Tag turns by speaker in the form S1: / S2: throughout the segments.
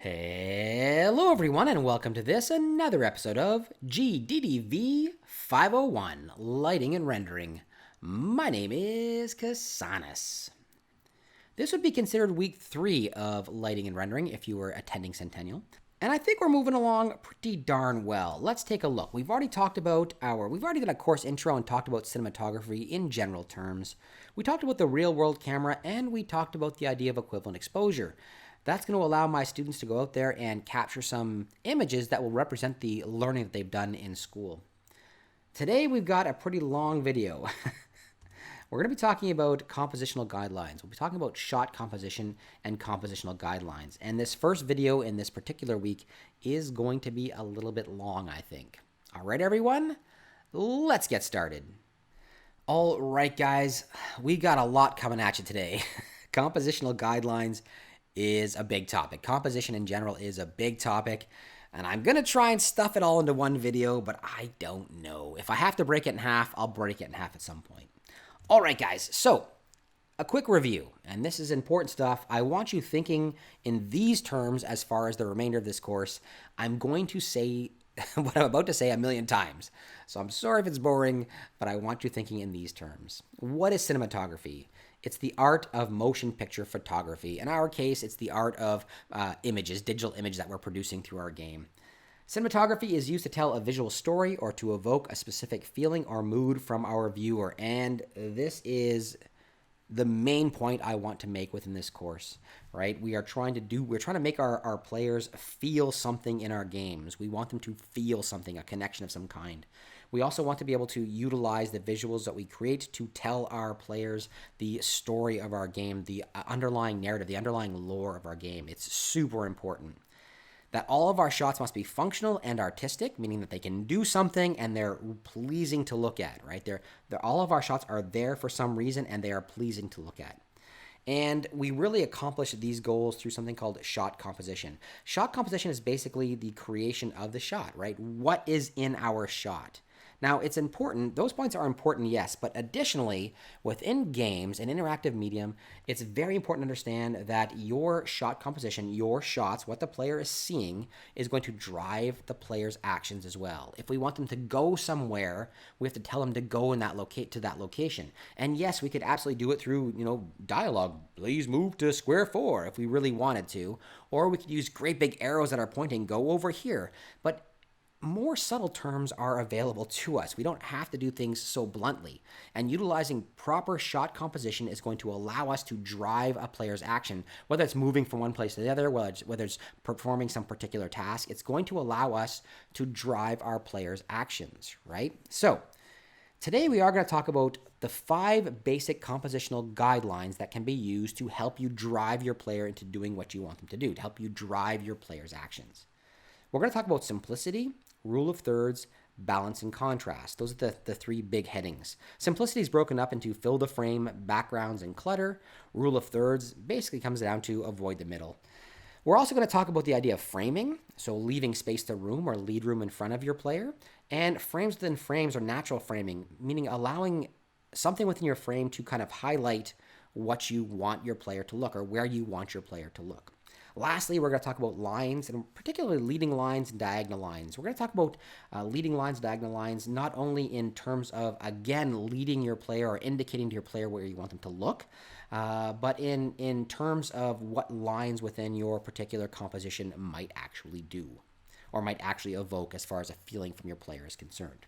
S1: Hello everyone and welcome to another episode of GDDV 501, Lighting and Rendering. My name is Kasanis. This would be considered week 3 of Lighting and Rendering if you were attending Centennial. And I think we're moving along pretty darn well. Let's take a look. We've already done a course intro and talked about cinematography in general terms. We talked about the real world camera and we talked about the idea of equivalent exposure. That's going to allow my students to go out there and capture some images that will represent the learning that they've done in school. Today we've got a pretty long video. We're going to be talking about compositional guidelines. We'll be talking about shot composition and compositional guidelines. And this first video in this particular week is going to be a little bit long, I think. All right, everyone, let's get started. All right, guys, we got a lot coming at you today. Compositional guidelines is a big topic. Composition in general is a big topic, and I'm going to try and stuff it all into one video, but I don't know. If I have to break it in half, I'll break it in half at some point. All right, guys, so a quick review, and this is important stuff. I want you thinking in these terms as far as the remainder of this course. I'm going to say what I'm about to say a million times, so I'm sorry if it's boring, but I want you thinking in these terms. What is cinematography? It's the art of motion picture photography. In our case, it's the art of digital image that we're producing through our game. Cinematography is used to tell a visual story or to evoke a specific feeling or mood from our viewer. And this is the main point I want to make within this course, right? We're trying to make our players feel something in our games. We want them to feel something, a connection of some kind. We also want to be able to utilize the visuals that we create to tell our players the story of our game, the underlying narrative, the underlying lore of our game. It's super important that all of our shots must be functional and artistic, meaning that they can do something and they're pleasing to look at, right? All of our shots are there for some reason and they are pleasing to look at. And we really accomplish these goals through something called shot composition. Shot composition is basically the creation of the shot, right? What is in our shot? Now, it's important. Those points are important, yes, but additionally, within games and interactive medium, it's very important to understand that your shot composition, your shots, what the player is seeing, is going to drive the player's actions as well. If we want them to go somewhere, we have to tell them to go in to that location. And yes, we could absolutely do it through, dialogue. Please move to square 4 if we really wanted to, or we could use great big arrows that are pointing, go over here. But more subtle terms are available to us. We don't have to do things so bluntly. And utilizing proper shot composition is going to allow us to drive a player's action, whether it's moving from one place to the other, whether it's performing some particular task. It's going to allow us to drive our player's actions, right? So today we are going to talk about the 5 basic compositional guidelines that can be used to help you drive your player into doing what you want them to do, to help you drive your player's actions. We're going to talk about simplicity, rule of thirds, balance, and contrast. Those are the 3 big headings. Simplicity is broken up into fill the frame, backgrounds, and clutter. Rule of thirds basically comes down to avoid the middle. We're also going to talk about the idea of framing, so leaving space to room or lead room in front of your player. And frames within frames are natural framing, meaning allowing something within your frame to kind of highlight what you want your player to look or where you want your player to look. Lastly, we're going to talk about lines, and particularly leading lines and diagonal lines. We're going to talk about leading lines, diagonal lines, not only in terms of, again, leading your player or indicating to your player where you want them to look, but in terms of what lines within your particular composition might actually do or might actually evoke as far as a feeling from your player is concerned.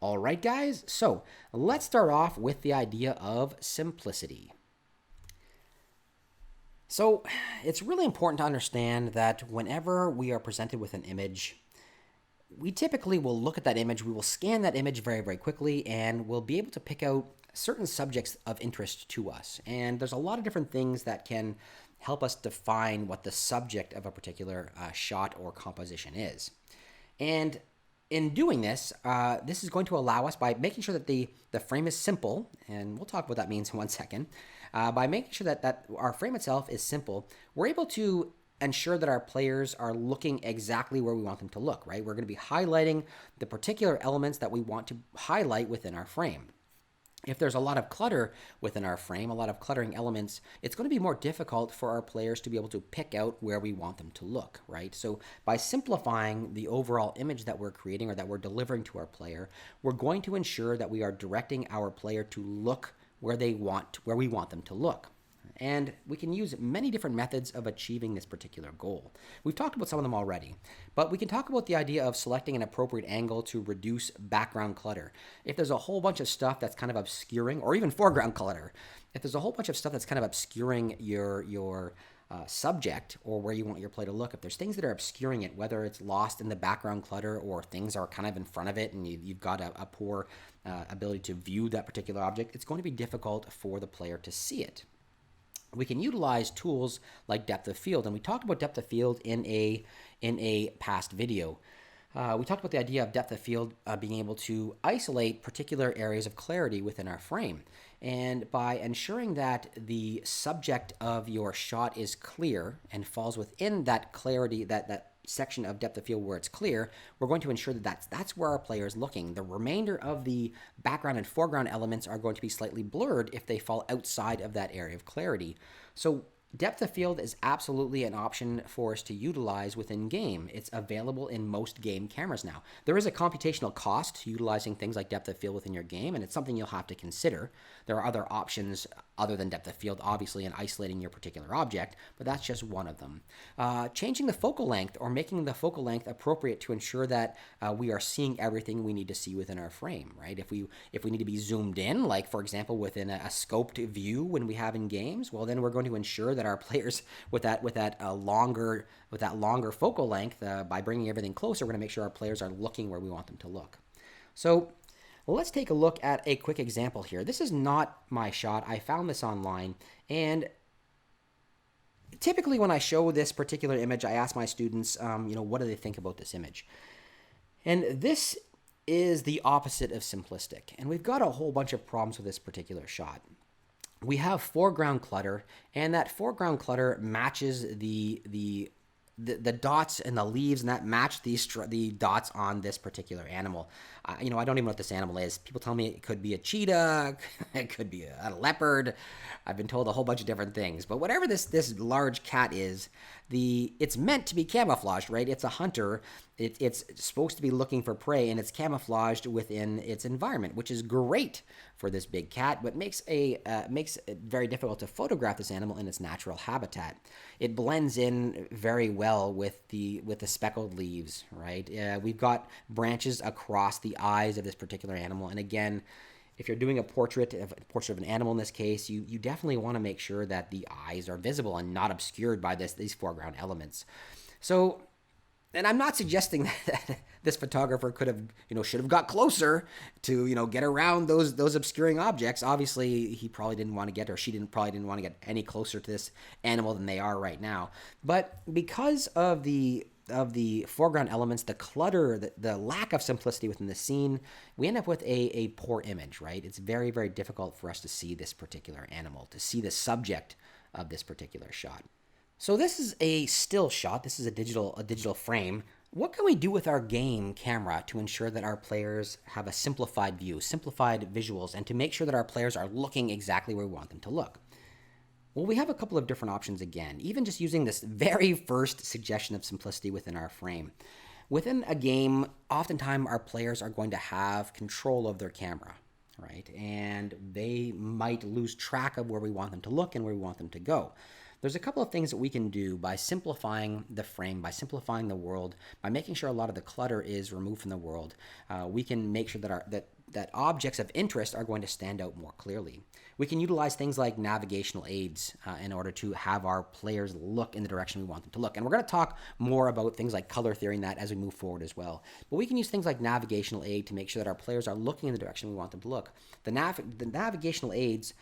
S1: All right, guys, so let's start off with the idea of simplicity. So it's really important to understand that whenever we are presented with an image, we typically will look at that image, we will scan that image very, very quickly, and we'll be able to pick out certain subjects of interest to us. And there's a lot of different things that can help us define what the subject of a particular shot or composition is. And in doing this, this is going to allow us, by making sure that the frame is simple, and we'll talk about what that means in one second, by making sure that our frame itself is simple, we're able to ensure that our players are looking exactly where we want them to look, right? We're going to be highlighting the particular elements that we want to highlight within our frame. If there's a lot of clutter within our frame, a lot of cluttering elements, it's going to be more difficult for our players to be able to pick out where we want them to look, right? So by simplifying the overall image that we're creating or that we're delivering to our player, we're going to ensure that we are directing our player to look where we want them to look. And we can use many different methods of achieving this particular goal. We've talked about some of them already, but we can talk about the idea of selecting an appropriate angle to reduce background clutter. If there's a whole bunch of stuff that's kind of obscuring, or even foreground clutter, if there's a whole bunch of stuff that's kind of obscuring your subject or where you want your play to look, if there's things that are obscuring it, whether it's lost in the background clutter or things are kind of in front of it and you've got a poor ability to view that particular object, it's going to be difficult for the player to see it. We can utilize tools like depth of field, and we talked about depth of field in a past video. We talked about the idea of depth of field being able to isolate particular areas of clarity within our frame. And by ensuring that the subject of your shot is clear and falls within that clarity, that section of depth of field where it's clear, we're going to ensure that that's where our player is looking. The remainder of the background and foreground elements are going to be slightly blurred if they fall outside of that area of clarity. So depth of field is absolutely an option for us to utilize within game. It's available in most game cameras now. There is a computational cost to utilizing things like depth of field within your game, and it's something you'll have to consider. There are other options other than depth of field, obviously, in isolating your particular object, but that's just one of them. Changing the focal length or making the focal length appropriate to ensure that we are seeing everything we need to see within our frame, right? If we need to be zoomed in, like for example within a scoped view when we have in games, well then we're going to ensure that our players with that longer focal length, by bringing everything closer, we're going to make sure our players are looking where we want them to look. So let's take a look at a quick example here. This is not my shot. I found this online, and typically when I show this particular image, I ask my students, what do they think about this image? And this is the opposite of simplistic, and we've got a whole bunch of problems with this particular shot. We have foreground clutter, and that foreground clutter matches the dots and the leaves, and that match the dots on this particular animal. I don't even know what this animal is. People tell me it could be a cheetah, it could be a leopard. I've been told a whole bunch of different things. But whatever this large cat is, it's meant to be camouflaged, right? It's a hunter. It's supposed to be looking for prey, and it's camouflaged within its environment, which is great for this big cat, but makes it very difficult to photograph this animal in its natural habitat. It blends in very well with the speckled leaves, right? We've got branches across the eyes of this particular animal, and again, if you're doing a portrait of an animal in this case, you definitely want to make sure that the eyes are visible and not obscured by these foreground elements. So, and I'm not suggesting that this photographer should have got closer to, get around those obscuring objects. Obviously, he probably didn't want to get, or probably didn't want to get any closer to this animal than they are right now. But because of the foreground elements, the clutter, the lack of simplicity within the scene, we end up with a poor image, right? It's very, very difficult for us to see this particular animal, to see the subject of this particular shot. So this is a still shot. This is a digital frame. What can we do with our game camera to ensure that our players have a simplified view, simplified visuals, and to make sure that our players are looking exactly where we want them to look? Well, we have a couple of different options again, even just using this very first suggestion of simplicity within our frame. Within a game, oftentimes our players are going to have control of their camera, right? And they might lose track of where we want them to look and where we want them to go. There's a couple of things that we can do by simplifying the frame, by simplifying the world, by making sure a lot of the clutter is removed from the world. We can make sure that objects of interest are going to stand out more clearly. We can utilize things like navigational aids in order to have our players look in the direction we want them to look. And we're going to talk more about things like color theory and that as we move forward as well. But we can use things like navigational aid to make sure that our players are looking in the direction we want them to look. The navigational aids,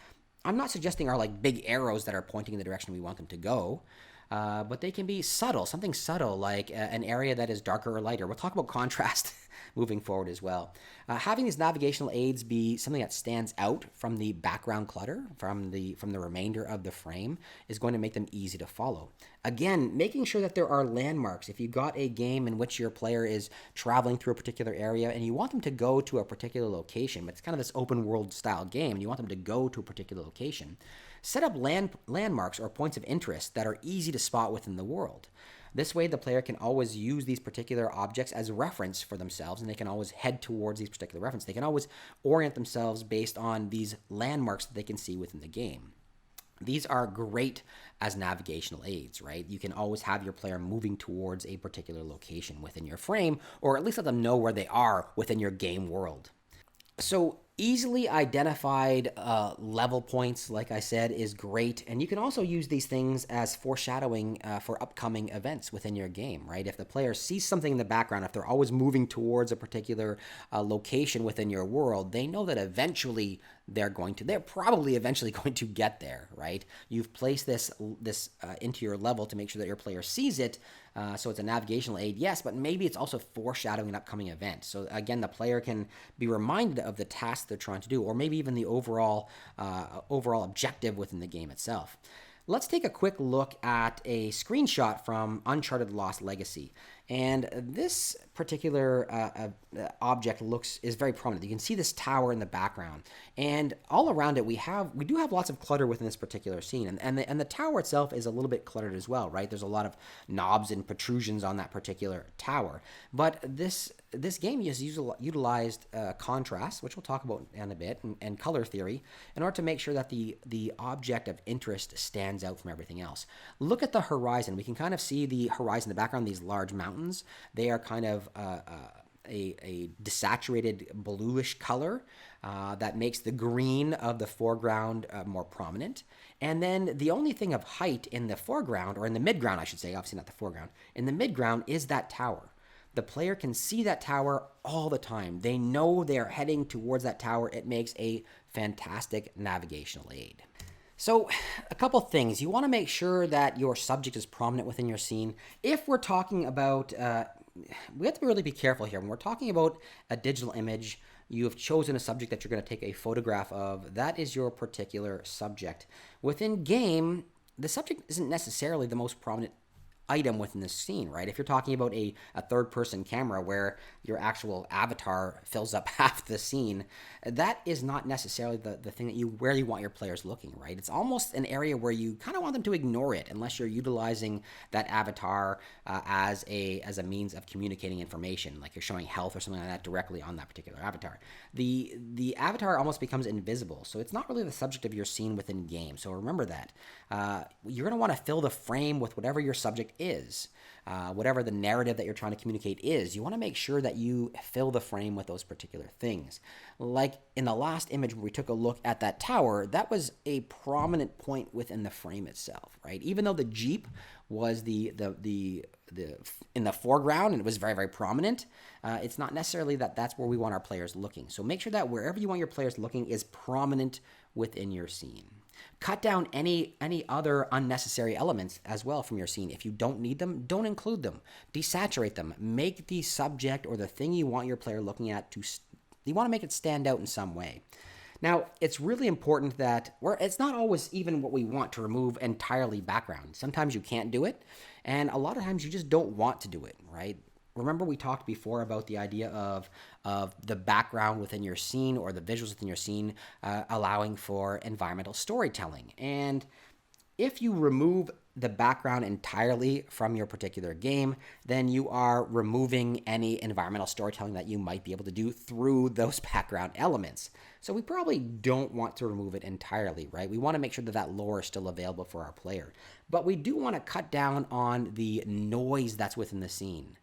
S1: I'm not suggesting are like big arrows that are pointing in the direction we want them to go. but they can be subtle, something subtle like an area that is darker or lighter. We'll talk about contrast moving forward as well. Having these navigational aids be something that stands out from the background clutter, from the remainder of the frame, is going to make them easy to follow. Again, making sure that there are landmarks. If you've got a game in which your player is traveling through a particular area and you want them to go to a particular location, but it's kind of this open world style game and you want them to go to a particular location, set up landmarks or points of interest that are easy to spot within the world. This way, the player can always use these particular objects as reference for themselves, and they can always head towards these particular references. They can always orient themselves based on these landmarks that they can see within the game. These are great as navigational aids, right? You can always have your player moving towards a particular location within your frame, or at least let them know where they are within your game world. So easily identified level points, like I said, is great. And you can also use these things as foreshadowing for upcoming events within your game, right? If the player sees something in the background, if they're always moving towards a particular location within your world, they know that eventually they're probably eventually going to get there, right? You've placed this into your level to make sure that your player sees it. So it's a navigational aid, yes, but maybe it's also foreshadowing an upcoming event. So again, the player can be reminded of the task they're trying to do, or maybe even the overall objective within the game itself. Let's take a quick look at a screenshot from Uncharted Lost Legacy. And this particular object is very prominent. You can see this tower in the background, and all around it we do have lots of clutter within this particular scene, and the tower itself is a little bit cluttered as well, right? There's a lot of knobs and protrusions on that particular tower. But this game has utilized contrast, which we'll talk about in a bit, and color theory, in order to make sure that the object of interest stands out from everything else. Look at the horizon. We can kind of see the horizon in the background, these large mountains. They are kind of a desaturated bluish color that makes the green of the foreground more prominent. And then the only thing of height in the foreground, or in the midground, I should say, obviously not the foreground, in the midground is that tower. The player can see that tower all the time. They know they're heading towards that tower. It makes a fantastic navigational aid. So a couple things. You want to make sure that your subject is prominent within your scene. If we're talking about, we have to really be careful here. When we're talking about a digital image, you have chosen a subject that you're going to take a photograph of. That is your particular subject. Within game, the subject isn't necessarily the most prominent item within the scene, right? If you're talking about a third-person camera where your actual avatar fills up half the scene, that is not necessarily the thing where you want your players looking, right? It's almost an area where you kind of want them to ignore it unless you're utilizing that avatar as a means of communicating information, like you're showing health or something like that directly on that particular avatar. The avatar almost becomes invisible, so it's not really the subject of your scene within game. So remember that. You're going to want to fill the frame with whatever your subject is, whatever the narrative that you're trying to communicate is. You want to make sure that you fill the frame with those particular things. Like in the last image where we took a look at that tower, that was a prominent point within the frame itself, right? Even though the Jeep was the in the foreground and it was very, very prominent, it's not necessarily that's where we want our players looking. So make sure that wherever you want your players looking is prominent within your scene. Cut down any other unnecessary elements as well from your scene. If you don't need them, don't include them. Desaturate them. Make the subject or the thing you want your player looking at you want to make it stand out in some way. Now, it's really important that it's not always even what we want to remove entirely background. Sometimes you can't do it, and a lot of times you just don't want to do it, right? Remember we talked before about the idea of the background within your scene or the visuals within your scene allowing for environmental storytelling. And if you remove the background entirely from your particular game, then you are removing any environmental storytelling that you might be able to do through those background elements. So we probably don't want to remove it entirely, right? We want to make sure that lore is still available for our player. But we do want to cut down on the noise that's within the scene.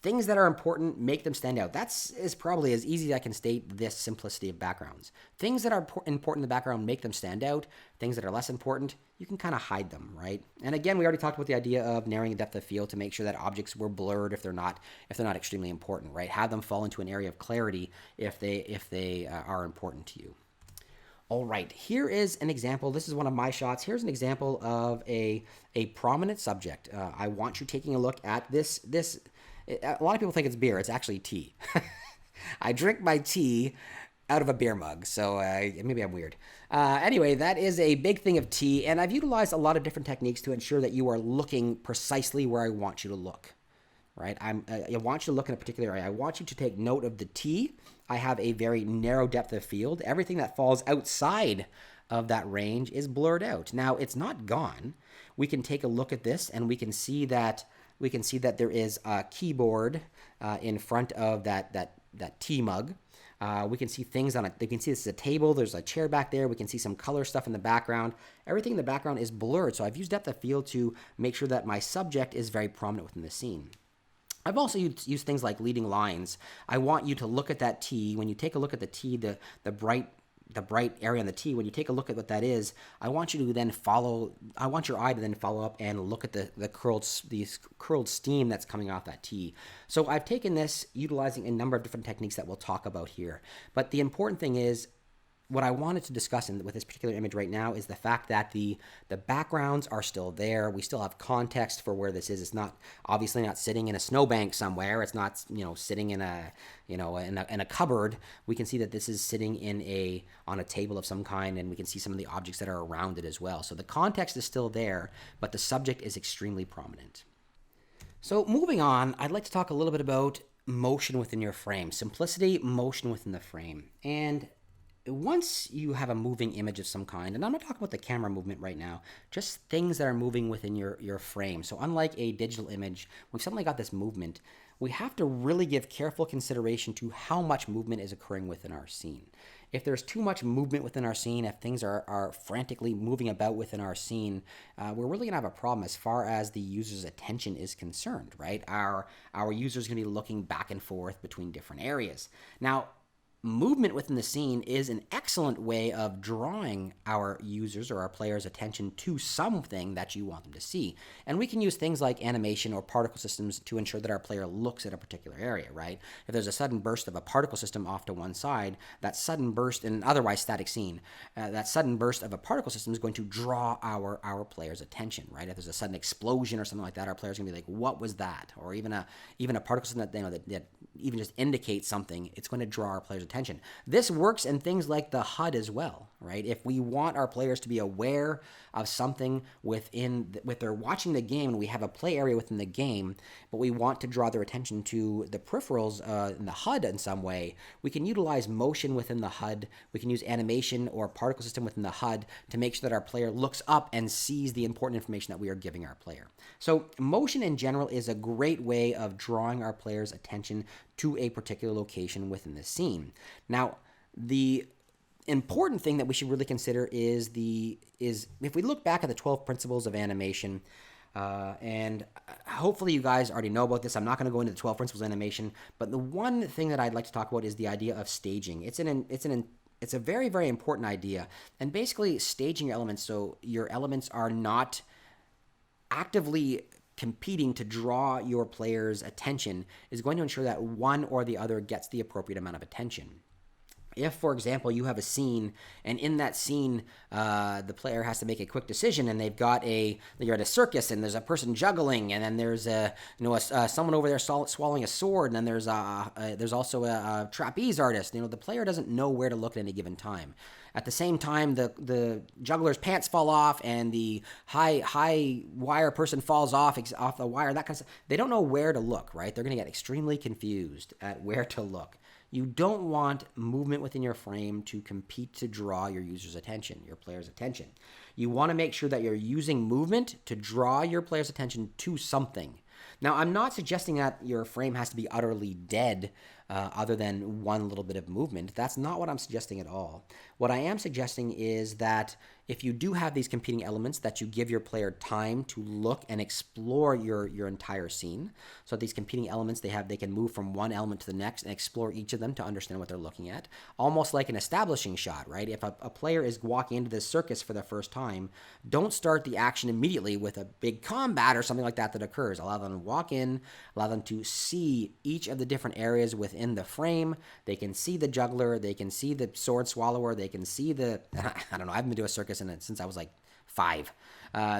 S1: Things that are important, make them stand out. Is probably as easy as I can state this simplicity of backgrounds. Things that are important in the background, make them stand out. Things that are less important, you can kind of hide them, right? And again, we already talked about the idea of narrowing the depth of field to make sure that objects were blurred if they're not extremely important, right? Have them fall into an area of clarity if they are important to you. All right, here is an example. This is one of my shots. Here's an example of a prominent subject. I want you taking a look at this. A lot of people think it's beer. It's actually tea. I drink my tea out of a beer mug, so maybe I'm weird. Anyway, that is a big thing of tea, and I've utilized a lot of different techniques to ensure that you are looking precisely where I want you to look. Right? I want you to look in a particular area. I want you to take note of the T. I have a very narrow depth of field. Everything that falls outside of that range is blurred out. Now, it's not gone. We can take a look at this and we can see that there is a keyboard in front of that tea mug. We can see things on it. You can see this is a table. There's a chair back there. We can see some color stuff in the background. Everything in the background is blurred. So I've used depth of field to make sure that my subject is very prominent within the scene. I've also used things like leading lines. I want you to look at that T. When you take a look at the T, the bright area on the T, when you take a look at what that is, I want you to then follow. I want your eye to then follow up and look at the curled steam that's coming off that T. So I've taken this utilizing a number of different techniques that we'll talk about here. But the important thing is, what I wanted to discuss with this particular image right now is the fact that the backgrounds are still there. We still have context for where this is. It's not obviously not sitting in a snowbank somewhere. It's not sitting in a cupboard. We can see that this is sitting on a table of some kind, and we can see some of the objects that are around it as well. So the context is still there, but the subject is extremely prominent. So moving on, I'd like to talk a little bit about motion within your frame. Simplicity, motion within the frame. And once you have a moving image of some kind, and I'm not talking about the camera movement right now, just things that are moving within your frame. So unlike a digital image, we've suddenly got this movement. We have to really give careful consideration to how much movement is occurring within our scene. If there's too much movement within our scene, if things are frantically moving about within our scene, we're really going to have a problem as far as the user's attention is concerned, right? Our user's going to be looking back and forth between different areas. Now, movement within the scene is an excellent way of drawing our users or our players' attention to something that you want them to see. And we can use things like animation or particle systems to ensure that our player looks at a particular area, right? If there's a sudden burst of a particle system off to one side, that sudden burst in an otherwise static scene, that sudden burst of a particle system is going to draw our players' attention, right? If there's a sudden explosion or something like that, our players are going to be like, what was that? Or even a particle system that even just indicates something, it's going to draw our players' attention. This works in things like the HUD as well, right? If we want our players to be aware of something if they're watching the game and we have a play area within the game, but we want to draw their attention to the peripherals in the HUD in some way, we can utilize motion within the HUD. We can use animation or particle system within the HUD to make sure that our player looks up and sees the important information that we are giving our player. So motion in general is a great way of drawing our players' attention to a particular location within the scene. Now, the important thing that we should really consider is if we look back at the 12 principles of animation, and hopefully you guys already know about this. I'm not going to go into the 12 principles of animation, but the one thing that I'd like to talk about is the idea of staging. It's a very, very important idea, and basically staging your elements so your elements are not actively competing to draw your player's attention is going to ensure that one or the other gets the appropriate amount of attention. If, for example, you have a scene, and in that scene, the player has to make a quick decision, and you're at a circus, and there's a person juggling, and then there's someone over there swallowing a sword, and then there's also a trapeze artist. The player doesn't know where to look at any given time. At the same time, the juggler's pants fall off, and the high wire person falls off the wire. That kind of stuff. They don't know where to look, right? They're going to get extremely confused at where to look. You don't want movement within your frame to compete to draw your user's attention, your player's attention. You want to make sure that you're using movement to draw your player's attention to something. Now, I'm not suggesting that your frame has to be utterly dead other than one little bit of movement. That's not what I'm suggesting at all. What I am suggesting is that if you do have these competing elements, that you give your player time to look and explore your entire scene. So these competing elements, they can move from one element to the next and explore each of them to understand what they're looking at. Almost like an establishing shot, right? If a player is walking into this circus for the first time, don't start the action immediately with a big combat or something like that occurs. Allow them to walk in, allow them to see each of the different areas within within the frame. They can see the juggler, they can see the sword swallower, they can see the, I don't know, I haven't been to a circus in it since I was like 5.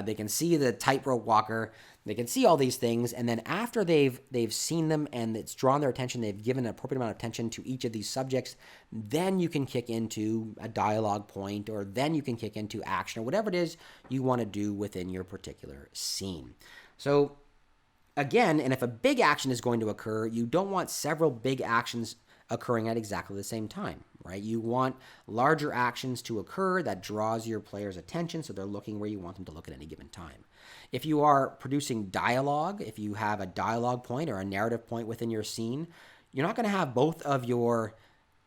S1: They can see the tightrope walker. They can see all these things, and then after they've seen them and it's drawn their attention, they've given an appropriate amount of attention to each of these subjects, then you can kick into a dialogue point, or then you can kick into action, or whatever it is you want to do within your particular scene. So again, and if a big action is going to occur, you don't want several big actions occurring at exactly the same time, right? You want larger actions to occur that draws your players' attention so they're looking where you want them to look at any given time. If you are producing dialogue, if you have a dialogue point or a narrative point within your scene, you're not going to have both of your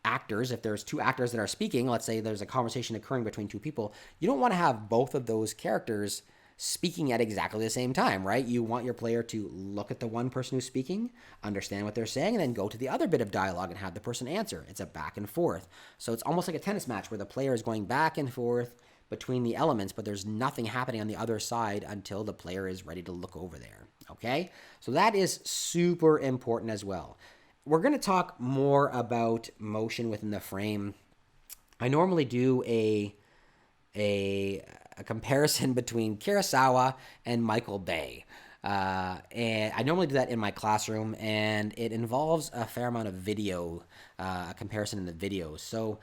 S1: actors, if there's 2 actors that are speaking, let's say there's a conversation occurring between 2 people, you don't want to have both of those characters speaking at exactly the same time, right? You want your player to look at the one person who's speaking, understand what they're saying, and then go to the other bit of dialogue and have the person answer. It's a back and forth. So it's almost like a tennis match where the player is going back and forth between the elements, but there's nothing happening on the other side until the player is ready to look over there, okay? So that is super important as well. We're going to talk more about motion within the frame. I normally do a comparison between Kurosawa and Michael Bay. And I normally do that in my classroom, and it involves a fair amount of video, a comparison in the videos. So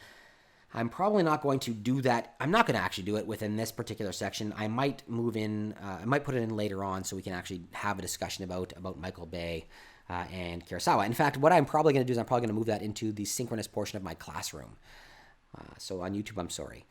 S1: I'm probably not going to do that. I'm not going to actually do it within this particular section. I might move in, I might put it in later on so we can actually have a discussion about Michael Bay and Kurosawa. In fact, what I'm probably going to do is I'm probably going to move that into the synchronous portion of my classroom. So on YouTube, I'm sorry.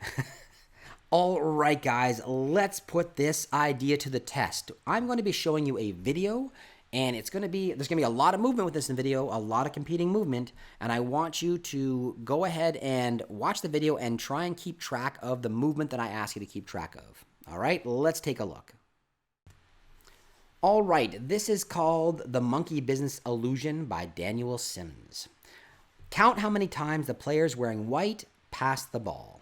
S1: All right, guys, let's put this idea to the test. I'm going to be showing you a video, and there's going to be a lot of movement with this in the video, a lot of competing movement, and I want you to go ahead and watch the video and try and keep track of the movement that I ask you to keep track of. All right, let's take a look. All right, this is called The Monkey Business Illusion by Daniel Sims. Count how many times the players wearing white pass the ball.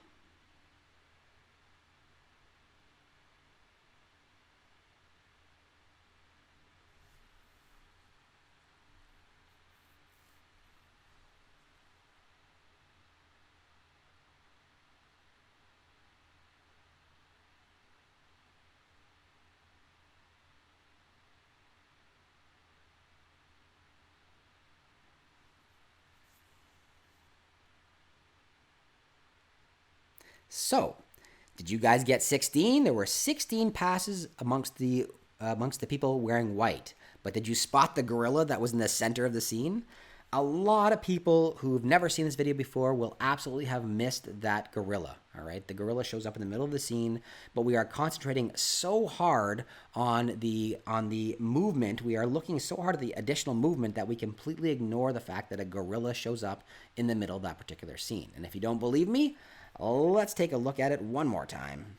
S1: So, did you guys get 16? There were 16 passes amongst the people wearing white. But did you spot the gorilla that was in the center of the scene? A lot of people who've never seen this video before will absolutely have missed that gorilla, all right? The gorilla shows up in the middle of the scene, but we are concentrating so hard on the movement, we are looking so hard at the additional movement that we completely ignore the fact that a gorilla shows up in the middle of that particular scene. And if you don't believe me, let's take a look at it one more time.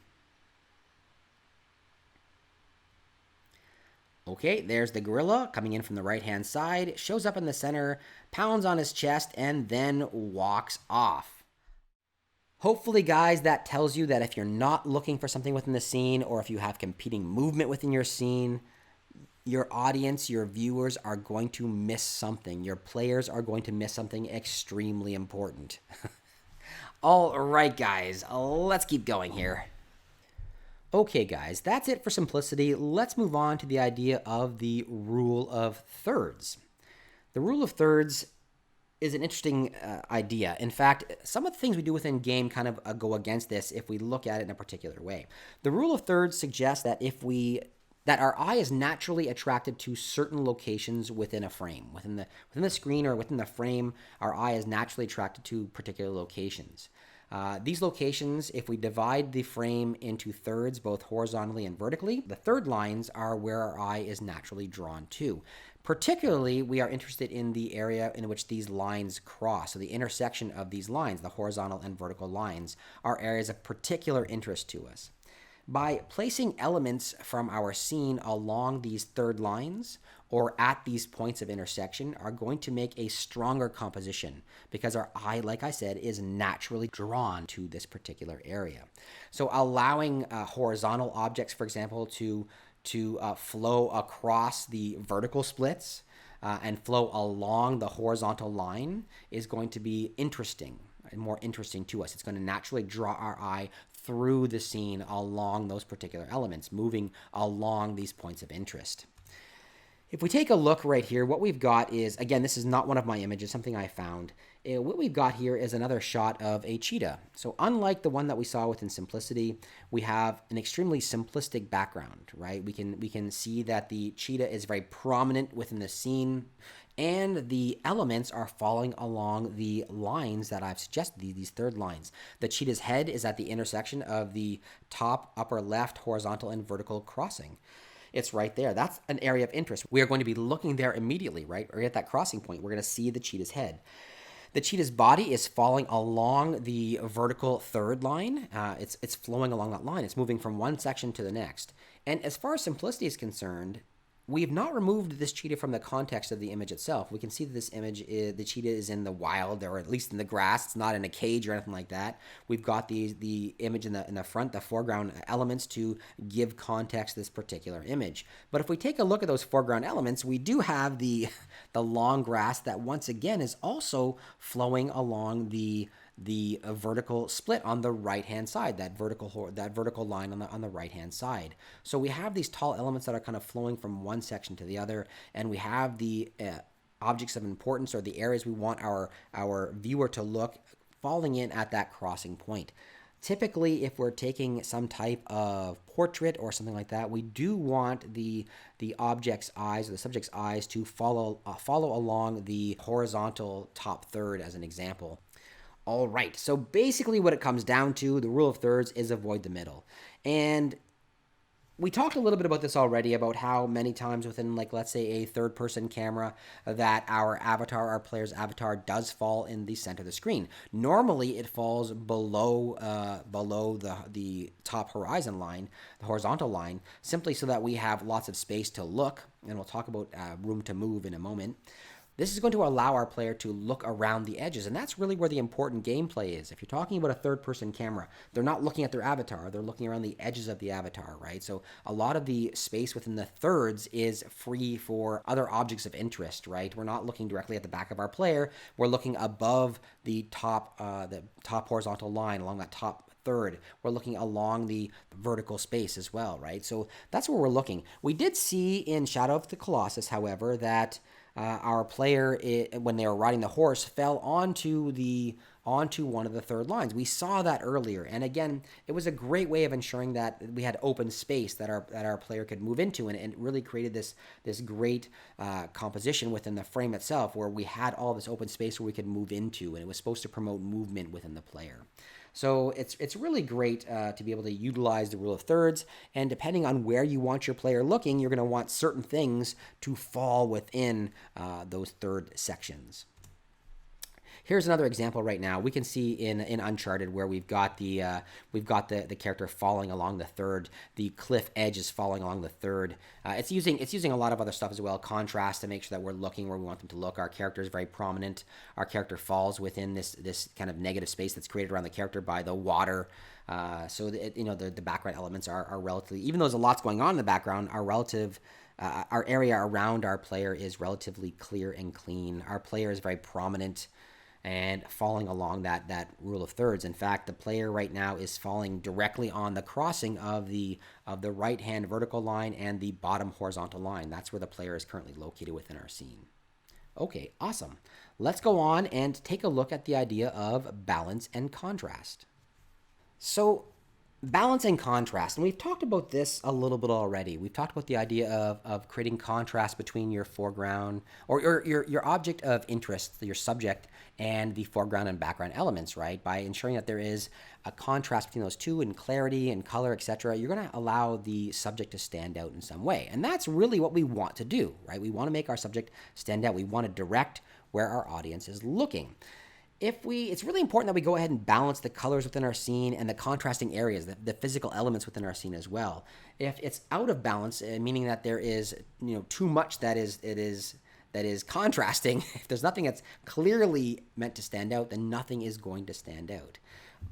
S1: Okay, there's the gorilla coming in from the right-hand side, shows up in the center, pounds on his chest, and then walks off. Hopefully, guys, that tells you that if you're not looking for something within the scene, or if you have competing movement within your scene, your audience, your viewers are going to miss something. Your players are going to miss something extremely important. All right, guys, let's keep going here. Okay, guys, that's it for simplicity. Let's move on to the idea of the rule of thirds. The rule of thirds is an interesting idea. In fact, some of the things we do within game kind of go against this if we look at it in a particular way. The rule of thirds suggests that that our eye is naturally attracted to certain locations within a frame. Within the screen or within the frame, our eye is naturally attracted to particular locations. These locations, if we divide the frame into thirds, both horizontally and vertically, the third lines are where our eye is naturally drawn to. Particularly, we are interested in the area in which these lines cross. So the intersection of these lines, the horizontal and vertical lines, are areas of particular interest to us. By placing elements from our scene along these third lines or at these points of intersection are going to make a stronger composition because our eye, like I said, is naturally drawn to this particular area. So allowing horizontal objects, for example, to flow across the vertical splits and flow along the horizontal line is going to be interesting and more interesting to us. It's going to naturally draw our eye through the scene along those particular elements, moving along these points of interest. If we take a look right here, what we've got is, again, this is not one of my images, something I found. What we've got here is another shot of a cheetah. So unlike the one that we saw within Simplicity, we have an extremely simplistic background, right? We can see that the cheetah is very prominent within the scene, and the elements are falling along the lines that I've suggested, these third lines. The cheetah's head is at the intersection of the top, upper left, horizontal, and vertical crossing. It's right there. That's an area of interest. We are going to be looking there immediately, right? Or at that crossing point, we're going to see the cheetah's head. The cheetah's body is falling along the vertical third line. It's flowing along that line. It's moving from one section to the next. And as far as simplicity is concerned, we have not removed this cheetah from the context of the image itself. We can see that this image, the cheetah is in the wild, or at least in the grass. It's not in a cage or anything like that. We've got the image in the front, the foreground elements to give context to this particular image. But if we take a look at those foreground elements, we do have the long grass that once again is also flowing along the vertical split on the right hand side, that vertical line on the right hand side. So we have these tall elements that are kind of flowing from one section to the other, and we have the objects of importance, or the areas we want our viewer to look, falling in at that crossing point. Typically, if we're taking some type of portrait or something like that, we do want the object's eyes, or the subject's eyes, to follow along the horizontal top third, as an example. All right, so basically what it comes down to, the rule of thirds, is avoid the middle. And we talked a little bit about this already, about how many times within, like, let's say a third-person camera, that our player's avatar does fall in the center of the screen. Normally, it falls below the top horizon line, the horizontal line, simply so that we have lots of space to look, and we'll talk about room to move in a moment. This is going to allow our player to look around the edges, and that's really where the important gameplay is. If you're talking about a third-person camera, they're not looking at their avatar, they're looking around the edges of the avatar, right? So a lot of the space within the thirds is free for other objects of interest, right? We're not looking directly at the back of our player, we're looking above the top horizontal line, along that top third. We're looking along the vertical space as well, right? So that's where we're looking. We did see in Shadow of the Colossus, however, that our player, when they were riding the horse, fell onto one of the third lines. We saw that earlier, and again, it was a great way of ensuring that we had open space that our player could move into, and it really created this great composition within the frame itself, where we had all this open space where we could move into, and it was supposed to promote movement within the player. So it's really great to be able to utilize the rule of thirds, and depending on where you want your player looking, you're going to want certain things to fall within those third sections. Here's another example right now. We can see in Uncharted where we've got the character falling along the third. The cliff edge is falling along the third. It's using a lot of other stuff as well, contrast, to make sure that we're looking where we want them to look. Our character is very prominent. Our character falls within this kind of negative space that's created around the character by the water. So the background elements are relatively, even though there's a lot going on in the background, our area around our player is relatively clear and clean. Our player is very prominent and falling along that rule of thirds. In fact, the player right now is falling directly on the crossing of the right hand vertical line and the bottom horizontal line. That's where the player is currently located within our scene. Okay, awesome. Let's go on and take a look at the idea of balance and contrast. So balance and contrast, and we've talked about this a little bit already. We've talked about the idea of creating contrast between your foreground, or your object of interest, your subject, and the foreground and background elements, right? By ensuring that there is a contrast between those two in clarity and color, etc., you're going to allow the subject to stand out in some way. And that's really what we want to do, right? We want to make our subject stand out. We want to direct where our audience is looking. It's really important that we go ahead and balance the colors within our scene and the contrasting areas, the physical elements within our scene as well. If it's out of balance, meaning that there is too much that is contrasting, if there's nothing that's clearly meant to stand out, then nothing is going to stand out.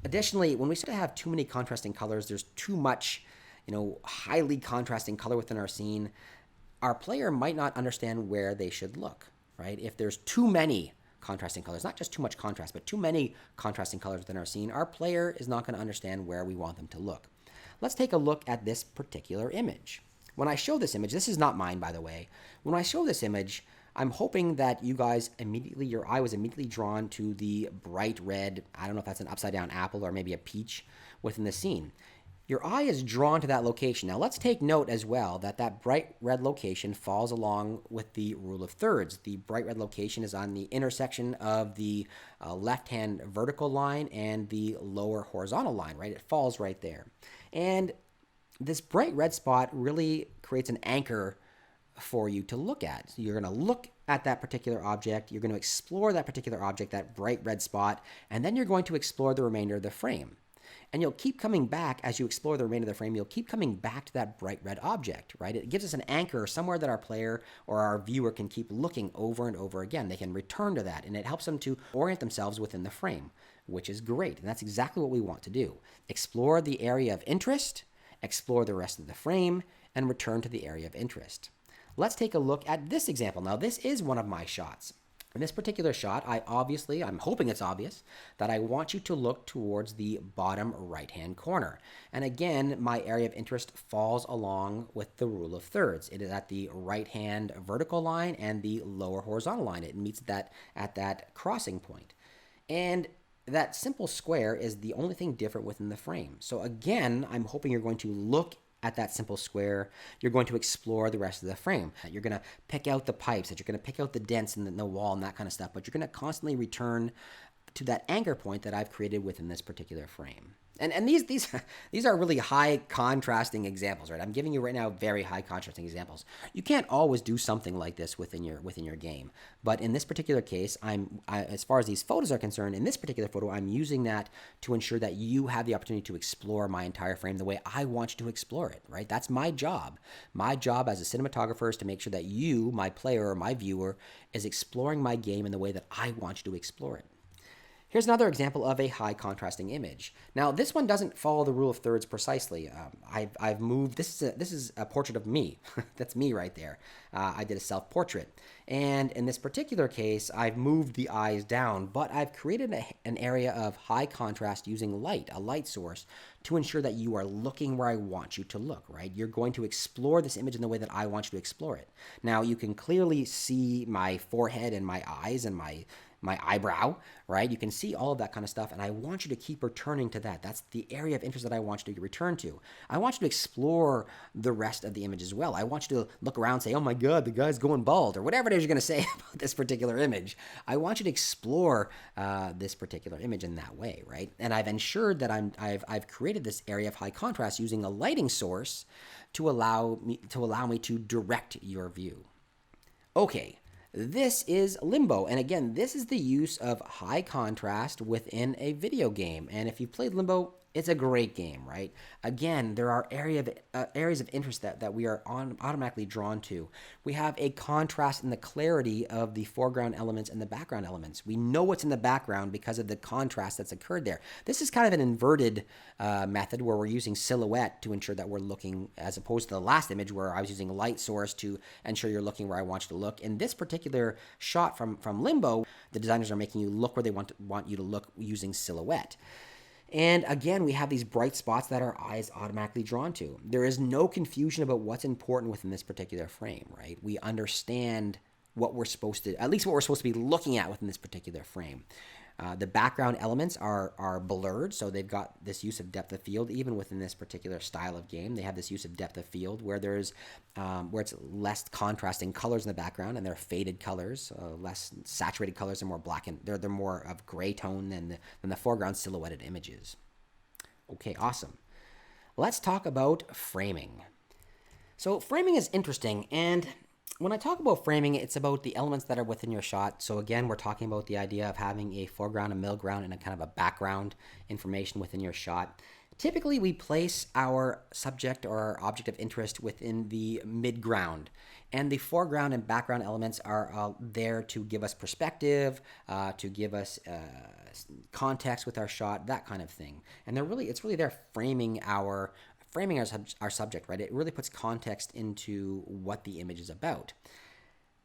S1: Additionally, when we start to have too many contrasting colors, there's too much highly contrasting color within our scene, our player might not understand where they should look, right? If there's too many contrasting colors, not just too much contrast, but too many contrasting colors within our scene, our player is not going to understand where we want them to look. Let's take a look at this particular image. When I show this image, this is not mine, by the way. When I show this image, I'm hoping that you guys immediately, your eye was immediately drawn to the bright red, I don't know if that's an upside down apple or maybe a peach within the scene. Your eye is drawn to that location. Now let's take note as well that that bright red location falls along with the rule of thirds. The bright red location is on the intersection of the left-hand vertical line and the lower horizontal line, right? It falls right there. And this bright red spot really creates an anchor for you to look at. So you're going to look at that particular object, you're going to explore that particular object, that bright red spot, and then you're going to explore the remainder of the frame. And you'll keep coming back as you explore the remainder of the frame, you'll keep coming back to that bright red object, right? It gives us an anchor somewhere that our player or our viewer can keep looking over and over again. They can return to that, and it helps them to orient themselves within the frame, which is great. And that's exactly what we want to do. Explore the area of interest, explore the rest of the frame, and return to the area of interest. Let's take a look at this example. Now, this is one of my shots. In this particular shot, I'm hoping it's obvious, that I want you to look towards the bottom right-hand corner. And again, my area of interest falls along with the rule of thirds. It is at the right-hand vertical line and the lower horizontal line. It meets that at that crossing point. And that simple square is the only thing different within the frame. So again, I'm hoping you're going to look at that simple square. You're going to explore the rest of the frame. You're going to pick out the pipes, that you're going to pick out the dents in the wall and that kind of stuff, but you're going to constantly return to that anchor point that I've created within this particular frame. And these are really high contrasting examples, right? I'm giving you right now very high contrasting examples. You can't always do something like this within your game, but in this particular case, as far as these photos are concerned, in this particular photo, I'm using that to ensure that you have the opportunity to explore my entire frame the way I want you to explore it, right? That's my job. My job as a cinematographer is to make sure that you, my player or my viewer, is exploring my game in the way that I want you to explore it. Here's another example of a high contrasting image. Now, this one doesn't follow the rule of thirds precisely. I've moved, this is a portrait of me. That's me right there. I did a self-portrait. And in this particular case, I've moved the eyes down, but I've created an area of high contrast using light, a light source, to ensure that you are looking where I want you to look, right? You're going to explore this image in the way that I want you to explore it. Now, you can clearly see my forehead and my eyes and my eyebrow, right? You can see all of that kind of stuff, and I want you to keep returning to that. That's the area of interest that I want you to return to. I want you to explore the rest of the image as well. I want you to look around and say, oh my God, the guy's going bald, or whatever it is you're going to say about this particular image. I want you to explore this particular image in that way, right? And I've ensured that I've created this area of high contrast using a lighting source to allow me to direct your view. Okay. This is Limbo, and again, this is the use of high contrast within a video game, and if you've played Limbo, it's a great game, right? Again, there are areas of interest that we are automatically drawn to. We have a contrast in the clarity of the foreground elements and the background elements. We know what's in the background because of the contrast that's occurred there. This is kind of an inverted method where we're using silhouette to ensure that we're looking, as opposed to the last image where I was using light source to ensure you're looking where I want you to look. In this particular shot from Limbo, the designers are making you look where they want you to look using silhouette. And again, we have these bright spots that our eyes automatically drawn to. There is no confusion about what's important within this particular frame, right? We understand what we're supposed to be looking at within this particular frame. The background elements are blurred, so they've got this use of depth of field. Even within this particular style of game, they have this use of depth of field where there's where it's less contrasting colors in the background, and they're faded colors, less saturated colors, and more black, and they're more of gray tone than the foreground silhouetted images. Okay, awesome. Let's talk about framing. So framing is interesting, and when I talk about framing, it's about the elements that are within your shot. So again, we're talking about the idea of having a foreground, a middle ground, and a kind of a background information within your shot. Typically, we place our subject or our object of interest within the midground, and the foreground and background elements are there to give us perspective, to give us context with our shot, that kind of thing. And it's really there framing framing our subject, right? It really puts context into what the image is about.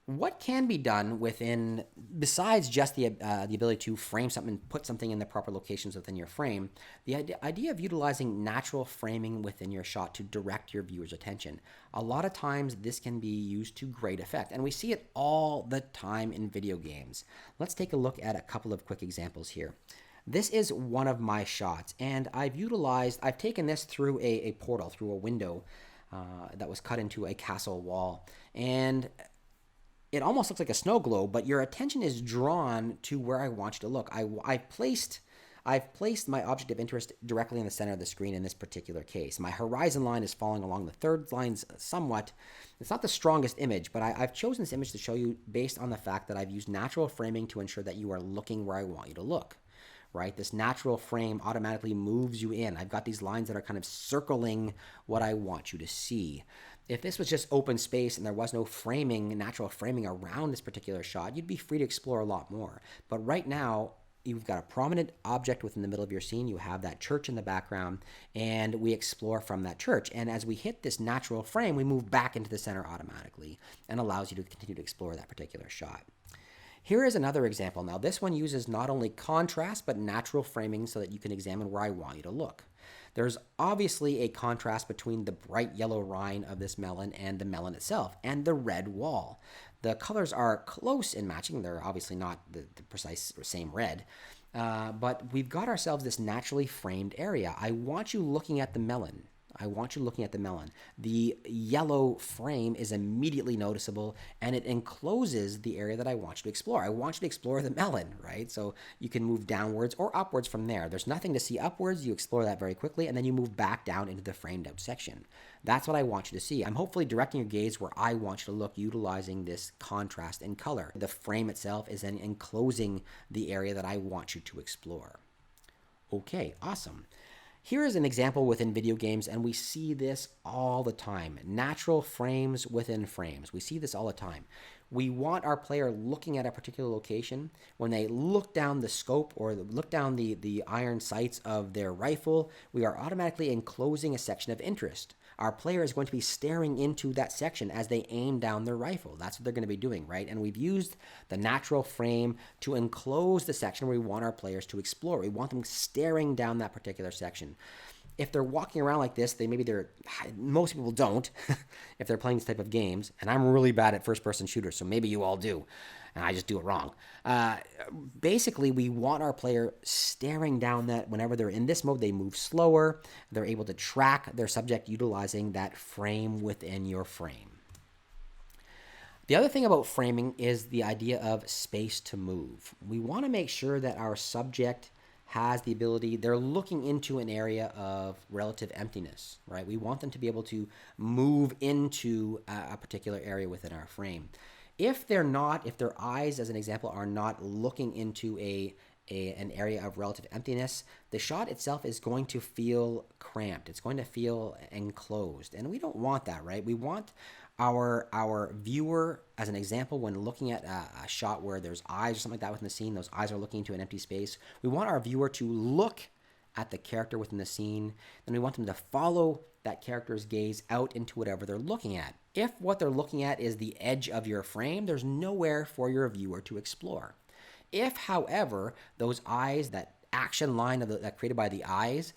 S1: What can be done within, besides just the ability to frame something, put something in the proper locations within your frame, the idea of utilizing natural framing within your shot to direct your viewer's attention. A lot of times this can be used to great effect, and we see it all the time in video games. Let's take a look at a couple of quick examples here. This is one of my shots, and I've taken this through a portal, through a window that was cut into a castle wall. And it almost looks like a snow globe, but your attention is drawn to where I want you to look. I've placed my object of interest directly in the center of the screen in this particular case. My horizon line is falling along the third lines somewhat. It's not the strongest image, but I've chosen this image to show you based on the fact that I've used natural framing to ensure that you are looking where I want you to look. Right? This natural frame automatically moves you in. I've got these lines that are kind of circling what I want you to see. If this was just open space and there was no framing, natural framing around this particular shot, you'd be free to explore a lot more. But right now, you've got a prominent object within the middle of your scene. You have that church in the background, and we explore from that church. And as we hit this natural frame, we move back into the center automatically and allows you to continue to explore that particular shot. Here is another example. Now, this one uses not only contrast, but natural framing so that you can examine where I want you to look. There's obviously a contrast between the bright yellow rind of this melon and the melon itself, and the red wall. The colors are close in matching. They're obviously not the precise same red, but we've got ourselves this naturally framed area. I want you looking at the melon. The yellow frame is immediately noticeable, and it encloses the area that I want you to explore. I want you to explore the melon, right? So you can move downwards or upwards from there. There's nothing to see upwards. You explore that very quickly, and then you move back down into the framed out section. That's what I want you to see. I'm hopefully directing your gaze where I want you to look, utilizing this contrast in color. The frame itself is then enclosing the area that I want you to explore. Okay, awesome. Here is an example within video games, and we see this all the time. Natural frames within frames. We see this all the time. We want our player looking at a particular location. When they look down the scope or look down the iron sights of their rifle, we are automatically enclosing a section of interest. Our player is going to be staring into that section as they aim down their rifle. That's what they're going to be doing, right? And we've used the natural frame to enclose the section where we want our players to explore. We want them staring down that particular section. If they're walking around like this, most people don't, if they're playing this type of games, and I'm really bad at first-person shooters, so maybe you all do, and I just do it wrong. Basically, we want our player staring down that. Whenever they're in this mode, they move slower. They're able to track their subject utilizing that frame within your frame. The other thing about framing is the idea of space to move. We want to make sure that our subject has the ability, they're looking into an area of relative emptiness, right? We want them to be able to move into a particular area within our frame. If their eyes, as an example, are not looking into an area of relative emptiness, the shot itself is going to feel cramped. It's going to feel enclosed, and we don't want that, right? We want our viewer, as an example, when looking at a shot where there's eyes or something like that within the scene, those eyes are looking into an empty space. We want our viewer to look at the character within the scene, and we want them to follow that character's gaze out into whatever they're looking at. If what they're looking at is the edge of your frame, there's nowhere for your viewer to explore. If, however, those eyes, that action line that created by the eyes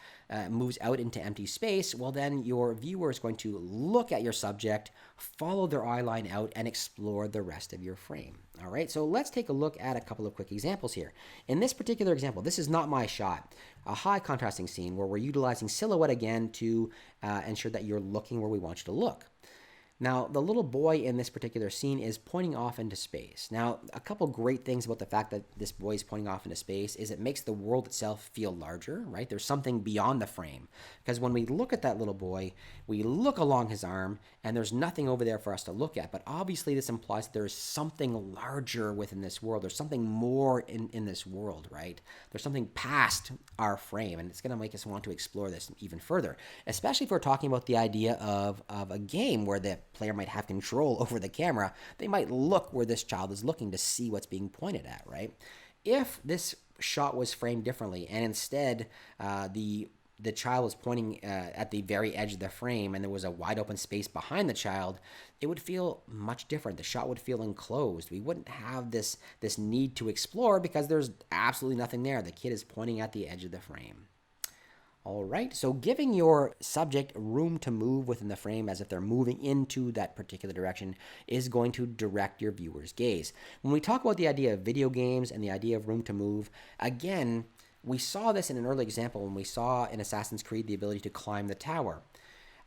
S1: moves out into empty space, well, then your viewer is going to look at your subject, follow their eye line out, and explore the rest of your frame. All right, so let's take a look at a couple of quick examples here. In this particular example, this is not my shot, a high contrasting scene where we're utilizing silhouette again to ensure that you're looking where we want you to look. Now, the little boy in this particular scene is pointing off into space. Now, a couple great things about the fact that this boy is pointing off into space is it makes the world itself feel larger, right? There's something beyond the frame. Because when we look at that little boy, we look along his arm, and there's nothing over there for us to look at. But obviously, this implies that there is something larger within this world. There's something more in this world, right? There's something past our frame, and it's going to make us want to explore this even further, especially if we're talking about the idea of a game where the player might have control over the camera. They might look where this child is looking to see what's being pointed at, right? If this shot was framed differently and instead the the child was pointing at the very edge of the frame and there was a wide open space behind the child, it would feel much different. The shot would feel enclosed. We wouldn't have this need to explore because there's absolutely nothing there. The kid is pointing at the edge of the frame. All right, so giving your subject room to move within the frame as if they're moving into that particular direction is going to direct your viewer's gaze. When we talk about the idea of video games and the idea of room to move, again, we saw this in an early example when we saw in Assassin's Creed the ability to climb the tower.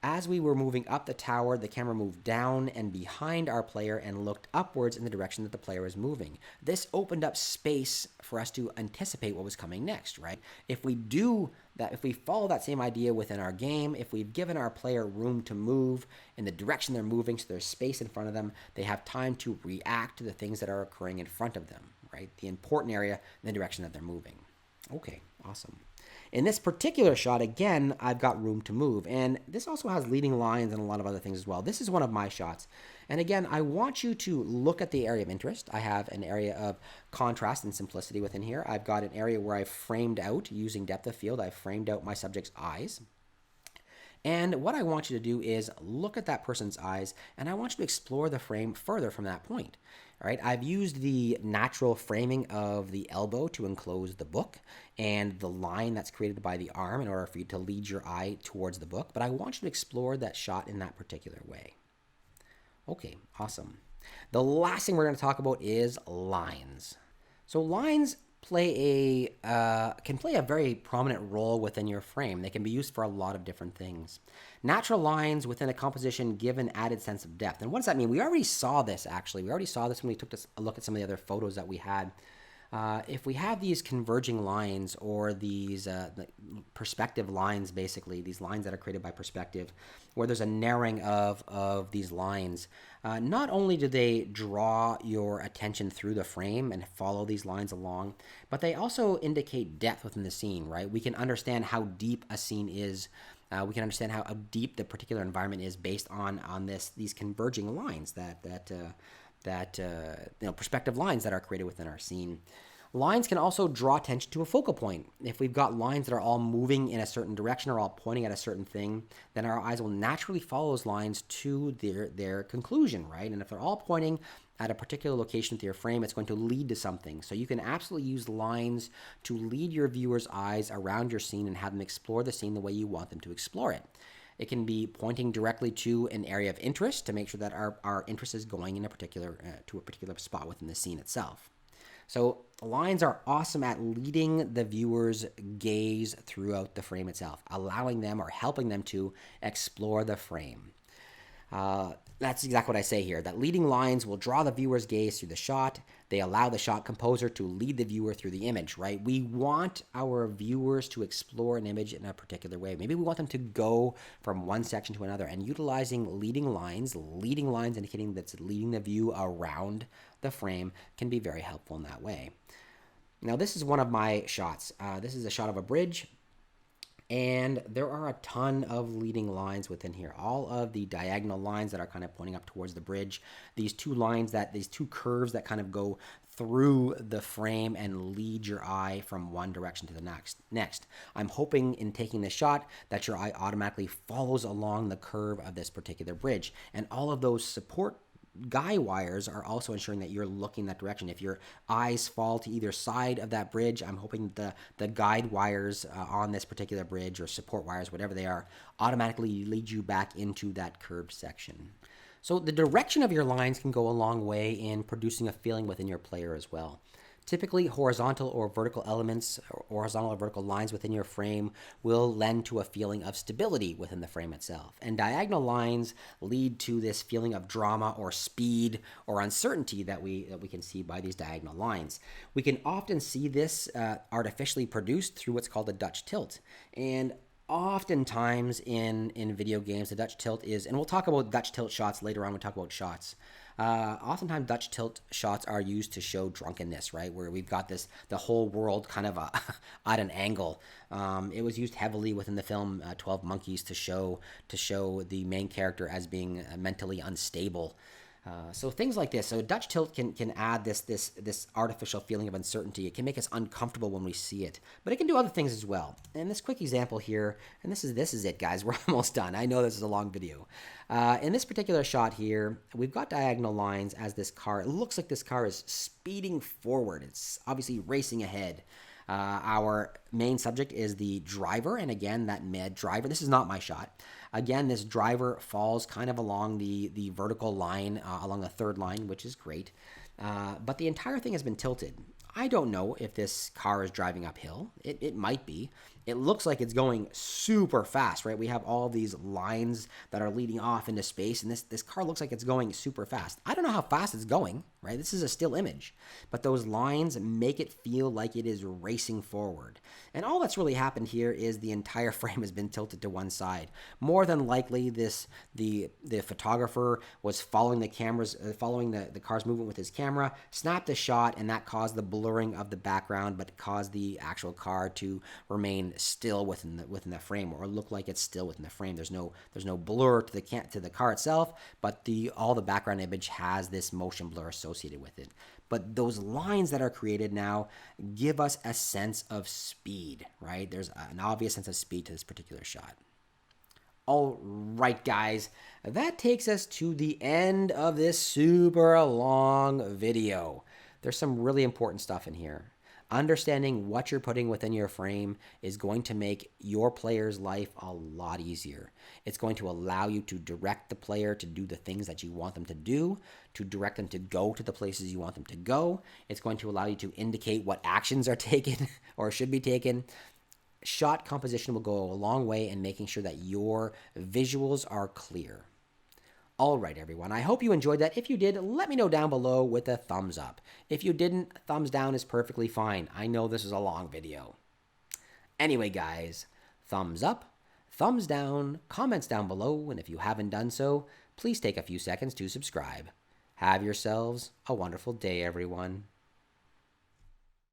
S1: As we were moving up the tower, the camera moved down and behind our player and looked upwards in the direction that the player was moving. This opened up space for us to anticipate what was coming next, right? If we do that, if we follow that same idea within our game, if we've given our player room to move in the direction they're moving, so there's space in front of them, they have time to react to the things that are occurring in front of them, right? The important area in the direction that they're moving. Okay, awesome. In this particular shot, again, I've got room to move. And this also has leading lines and a lot of other things as well. This is one of my shots. And again, I want you to look at the area of interest. I have an area of contrast and simplicity within here. I've got an area where I've framed out, using depth of field, I've framed out my subject's eyes. And what I want you to do is look at that person's eyes, and I want you to explore the frame further from that point. All right, I've used the natural framing of the elbow to enclose the book and the line that's created by the arm in order for you to lead your eye towards the book, but I want you to explore that shot in that particular way. Okay, awesome. The last thing we're going to talk about is lines. So lines can play a very prominent role within your frame. They can be used for a lot of different things. Natural lines within a composition give an added sense of depth. And what does that mean? We already saw this, actually. We already saw this when we took a look at some of the other photos that we had. If we have these converging lines or these perspective lines, basically, these lines that are created by perspective, where there's a narrowing of these lines, not only do they draw your attention through the frame and follow these lines along, but they also indicate depth within the scene, right? We can understand how deep a scene is. We can understand how deep the particular environment is based on these converging lines perspective lines that are created within our scene. Lines can also draw attention to a focal point. If we've got lines that are all moving in a certain direction or all pointing at a certain thing, then our eyes will naturally follow those lines to their conclusion, right? And if they're all pointing at a particular location with your frame, it's going to lead to something. So you can absolutely use lines to lead your viewer's eyes around your scene and have them explore the scene the way you want them to explore it. It can be pointing directly to an area of interest to make sure that our interest is going in a particular to a particular spot within the scene itself. So lines are awesome at leading the viewer's gaze throughout the frame itself, allowing them or helping them to explore the frame. That's exactly what I say here, that leading lines will draw the viewer's gaze through the shot. They allow the shot composer to lead the viewer through the image, right? We want our viewers to explore an image in a particular way. Maybe we want them to go from one section to another, and utilizing leading lines indicating that's leading the view around the frame can be very helpful in that way. Now, this is one of my shots. This is a shot of a bridge. And there are a ton of leading lines within here. All of the diagonal lines that are kind of pointing up towards the bridge. These two curves that kind of go through the frame and lead your eye from one direction to the next. I'm hoping in taking this shot that your eye automatically follows along the curve of this particular bridge. And all of those support guy wires are also ensuring that you're looking that direction. If your eyes fall to either side of that bridge, I'm hoping the guide wires on this particular bridge or support wires, whatever they are, automatically lead you back into that curved section. So the direction of your lines can go a long way in producing a feeling within your player as well. Typically, horizontal or vertical elements, or horizontal or vertical lines within your frame will lend to a feeling of stability within the frame itself. And diagonal lines lead to this feeling of drama or speed or uncertainty that we can see by these diagonal lines. We can often see this artificially produced through what's called a Dutch tilt. And oftentimes in video games, the Dutch tilt is, and we'll talk about Dutch tilt shots later on when we talk about shots. Oftentimes Dutch tilt shots are used to show drunkenness, right? Where we've got the whole world kind of at an angle. It was used heavily within the film 12 Monkeys to show the main character as being mentally unstable. So things like this. So Dutch tilt can add this artificial feeling of uncertainty. It can make us uncomfortable when we see it, but it can do other things as well. And this quick example here, and this is it, guys. We're almost done. I know this is a long video. In this particular shot here, we've got diagonal lines as this car. It looks like this car is speeding forward. It's obviously racing ahead. Our main subject is the driver, and again, that mid driver. This is not my shot. Again, this driver falls kind of along the vertical line, along the third line, which is great. But the entire thing has been tilted. I don't know if this car is driving uphill. It might be. It looks like it's going super fast, right? We have all these lines that are leading off into space, and this car looks like it's going super fast. I don't know how fast it's going, right? This is a still image, but those lines make it feel like it is racing forward. And all that's really happened here is the entire frame has been tilted to one side. More than likely, the photographer was following the car's movement with his camera, snapped a shot, and that caused the blurring of the background, but caused the actual car to remain still within the frame, or look like it's still within the frame. There's no blur to the car itself, but all the background image has this motion blur associated with it. But those lines that are created now give us a sense of speed, right? There's an obvious sense of speed to this particular shot. All right, guys, that takes us to the end of this super long video. There's some really important stuff in here. Understanding what you're putting within your frame is going to make your player's life a lot easier. It's going to allow you to direct the player to do the things that you want them to do, to direct them to go to the places you want them to go. It's going to allow you to indicate what actions are taken or should be taken. Shot composition will go a long way in making sure that your visuals are clear. All right, everyone. I hope you enjoyed that. If you did, let me know down below with a thumbs up. If you didn't, thumbs down is perfectly fine. I know this is a long video. Anyway, guys, thumbs up, thumbs down, comments down below, and if you haven't done so, please take a few seconds to subscribe. Have yourselves a wonderful day, everyone.